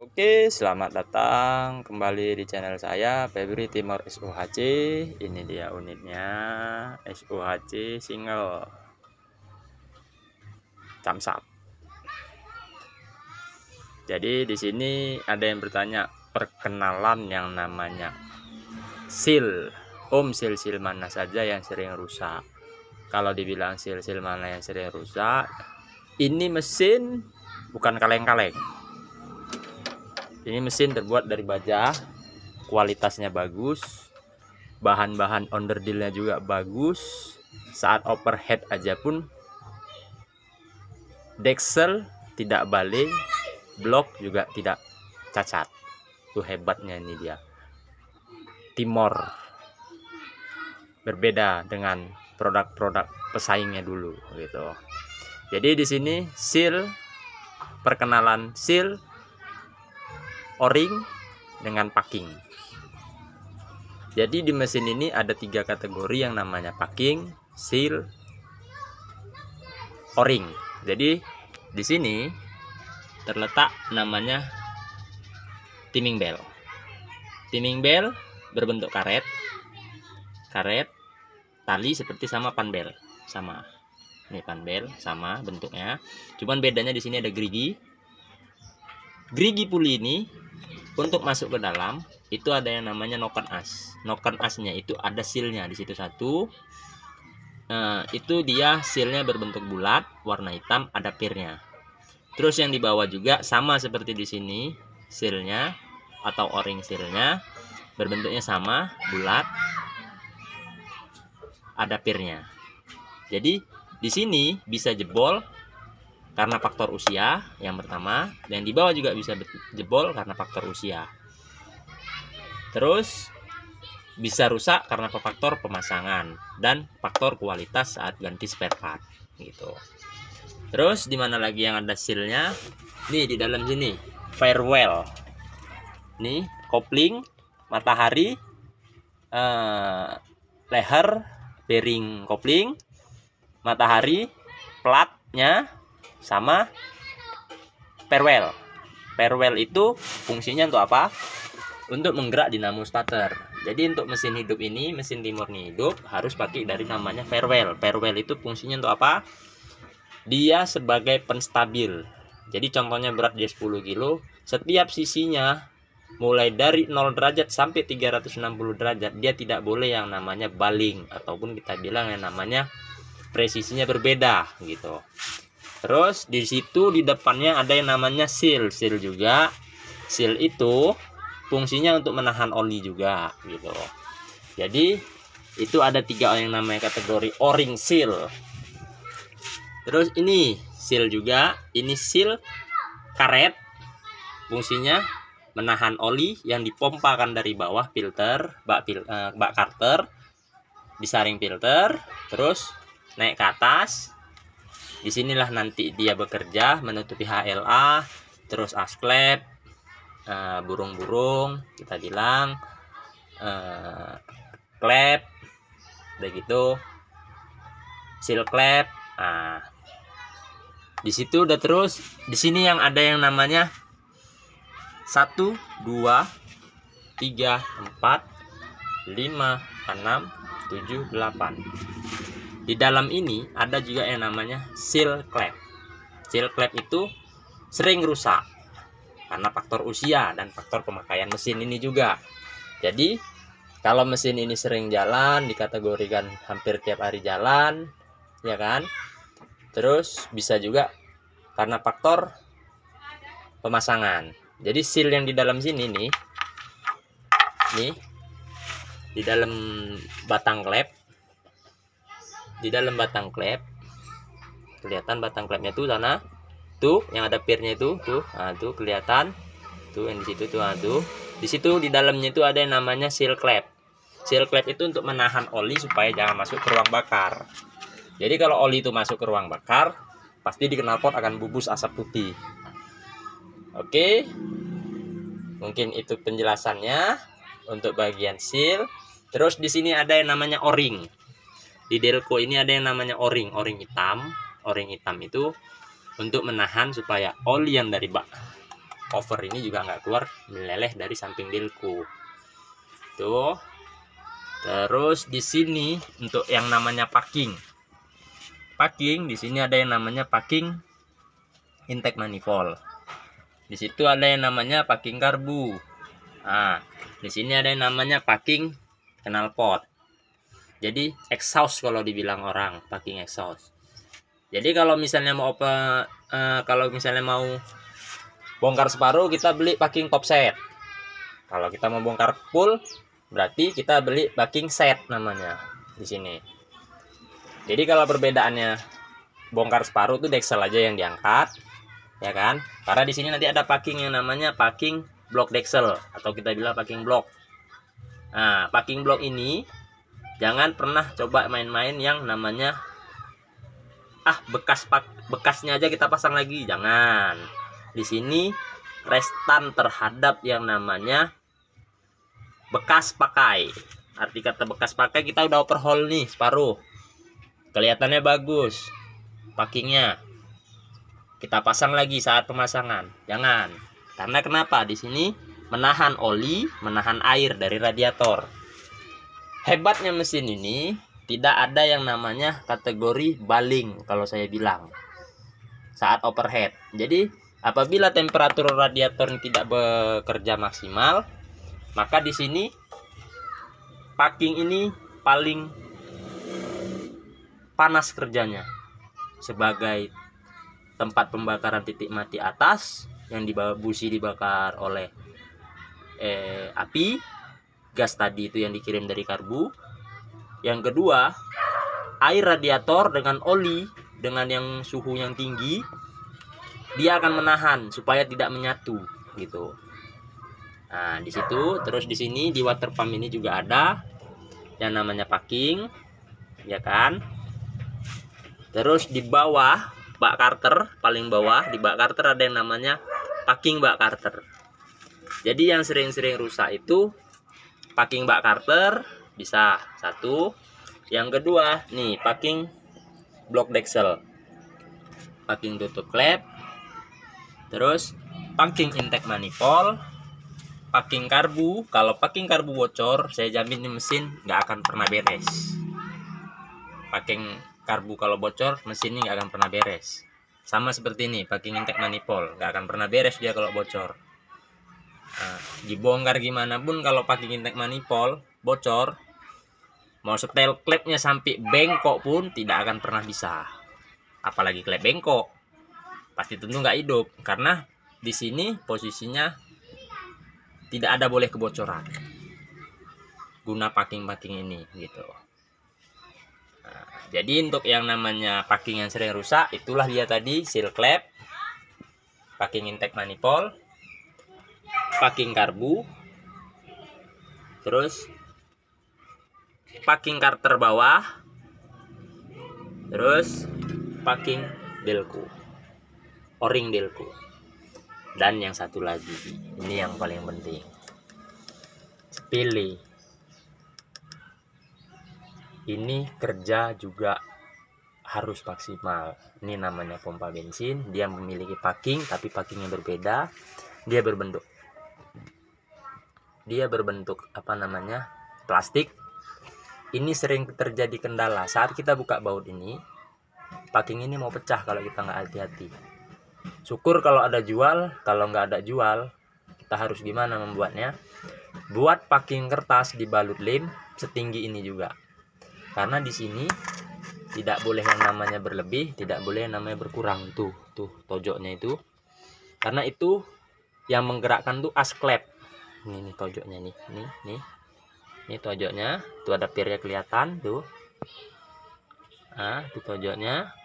Oke, selamat datang kembali di channel saya, Febri Timor SUHC. Ini dia unitnya, SUHC single camsap. Jadi di sini ada yang bertanya perkenalan yang namanya seal. Seal mana saja yang sering rusak? Kalau dibilang seal mana yang sering rusak, ini mesin bukan kaleng-kaleng. Ini mesin terbuat dari baja, kualitasnya bagus, bahan-bahan onderdilnya juga bagus. Saat overhead aja pun deksel tidak balik, blok juga tidak cacat. Itu hebatnya ini dia. Timor berbeda dengan produk-produk pesaingnya dulu gitu. Jadi di sini seal, perkenalan seal O-ring dengan packing. Jadi di mesin ini ada 3 kategori yang namanya packing, seal, O-ring. Jadi di sini terletak namanya timing bell. Timing bell berbentuk karet. Karet tali seperti sama pan bell, sama. Ini pan bell sama bentuknya. Cuman bedanya di sini ada gerigi. Gerigi puli ini untuk masuk ke dalam itu ada yang namanya noken as. Noken asnya itu ada sealnya di situ satu. Itu dia sealnya berbentuk bulat, warna hitam, ada pirnya. Terus yang di bawah juga sama seperti di sini, sealnya atau O-ring sealnya berbentuknya sama, bulat, ada pirnya. Jadi di sini bisa jebol karena faktor usia yang pertama, dan di bawah juga bisa jebol karena faktor usia. Terus bisa rusak karena faktor pemasangan dan faktor kualitas saat ganti spare part gitu. Terus di mana lagi yang ada sealnya? Nih di dalam sini, firewall. Nih kopling, matahari, leher, bearing kopling, matahari, platnya, sama firewall. Firewall itu fungsinya untuk apa? Untuk menggerak dinamo starter. Jadi untuk mesin hidup ini, mesin Timor ini hidup, harus pakai dari namanya firewall. Firewall itu fungsinya untuk apa? Dia sebagai penstabil. Jadi contohnya berat dia 10 kilo, setiap sisinya mulai dari 0 derajat sampai 360 derajat dia tidak boleh yang namanya baling, ataupun kita bilang yang namanya presisinya berbeda gitu. Terus di situ di depannya ada yang namanya seal juga. Seal itu fungsinya untuk menahan oli juga gitu. Jadi itu ada 3 yang namanya kategori O-ring seal. Terus ini seal juga, ini seal karet. Fungsinya menahan oli yang dipompakan dari bawah filter, bak Carter, disaring filter, terus naik ke atas. Disinilah nanti dia bekerja menutupi HLA, terus asklep, burung-burung kita bilang, klep, begitu, seal klep. Nah, di situ udah. Terus di sini yang ada yang namanya 1, 2, 3, 4, 5, 6, 7, 8. Di dalam ini ada juga yang namanya seal klep. Seal klep itu sering rusak karena faktor usia dan faktor pemakaian mesin ini juga. Jadi kalau mesin ini sering jalan, dikategorikan hampir tiap hari jalan, ya kan? Terus bisa juga karena faktor pemasangan. Jadi seal yang di dalam sini nih di dalam batang klep. Di dalam batang klep kelihatan batang klepnya tuh sana, tuh yang ada pirnya itu tuh, nah, tuh kelihatan tuh yang di situ tuh, nah, tuh di situ di dalamnya itu ada yang namanya seal klep. Seal klep itu untuk menahan oli supaya jangan masuk ke ruang bakar. Jadi kalau oli itu masuk ke ruang bakar, pasti di knalpot akan bubus asap putih. Oke, mungkin itu penjelasannya untuk bagian seal. Terus di sini ada yang namanya O-ring. Di Delco ini ada yang namanya O-ring hitam. O-ring hitam itu untuk menahan supaya oli yang dari bak cover ini juga nggak keluar meleleh dari samping delku. Tuh. Terus di sini untuk yang namanya packing. Packing di sini ada yang namanya packing intake manifold. Di situ ada yang namanya packing karbu. Nah, di sini ada yang namanya packing knalpot. Jadi exhaust kalau dibilang orang, packing exhaust. Jadi kalau misalnya mau bongkar separuh, kita beli packing top set. Kalau kita mau bongkar full, berarti kita beli packing set namanya di sini. Jadi kalau perbedaannya bongkar separuh itu deksel aja yang diangkat, ya kan? Karena di sini nanti ada packing yang namanya packing block deksel atau kita bilang packing block. Nah, packing block ini jangan pernah coba main-main yang namanya bekasnya aja kita pasang lagi, jangan. Di sini restan terhadap yang namanya bekas pakai. Arti kata bekas pakai, kita udah overhaul nih separuh, kelihatannya bagus packingnya, kita pasang lagi saat pemasangan, jangan. Karena kenapa? Di sini menahan oli, menahan air dari radiator. Hebatnya mesin ini tidak ada yang namanya kategori baling kalau saya bilang saat overhead. Jadi apabila temperatur radiator tidak bekerja maksimal, maka di sini packing ini paling panas kerjanya sebagai tempat pembakaran titik mati atas yang busi dibakar oleh api, gas tadi itu yang dikirim dari karbu. Yang kedua, air radiator dengan oli dengan yang suhu yang tinggi, dia akan menahan supaya tidak menyatu gitu. Nah, di situ, terus di sini di water pump ini juga ada yang namanya packing, ya kan? Terus di bawah bak Carter, paling bawah di bak Carter ada yang namanya packing bak Carter. Jadi yang sering-sering rusak itu packing bak Carter bisa satu. Yang kedua, nih packing block deksel, packing tutup klep, terus packing intake manifold, packing karbu. Kalau packing karbu bocor, saya jamin ini mesin nggak akan pernah beres. Packing karbu kalau bocor, mesin ini nggak akan pernah beres. Sama seperti ini, packing intake manifold nggak akan pernah beres dia kalau bocor. Nah, dibongkar gimana pun kalau packing intake manifold bocor, mau setel klepnya sampai bengkok pun tidak akan pernah bisa. Apalagi klep bengkok, pasti tentu nggak hidup, karena di sini posisinya tidak ada boleh kebocoran guna packing ini gitu. Nah, jadi untuk yang namanya packing yang sering rusak, itulah dia tadi: seal klep, packing intake manifold, packing karbu, terus packing Carter bawah, terus packing delku, o-ring delku. Dan yang satu lagi, ini yang paling penting, spili. Ini kerja juga harus maksimal. Ini namanya pompa bensin, dia memiliki packing tapi packingnya berbeda. Dia berbentuk apa namanya, plastik. Ini sering terjadi kendala saat kita buka baut ini, packing ini mau pecah kalau kita nggak hati-hati. Syukur kalau ada jual, kalau nggak ada jual, kita harus gimana membuatnya? Buat packing kertas dibalut lem setinggi ini juga. Karena di sini tidak boleh yang namanya berlebih, tidak boleh yang namanya berkurang. Tuh tojoknya itu. Karena itu yang menggerakkan tuh as klep. Ini tojoknya nih, nih. Ini tojoknya, tuh ada pirnya kelihatan tuh. Nah, itu tojoknya.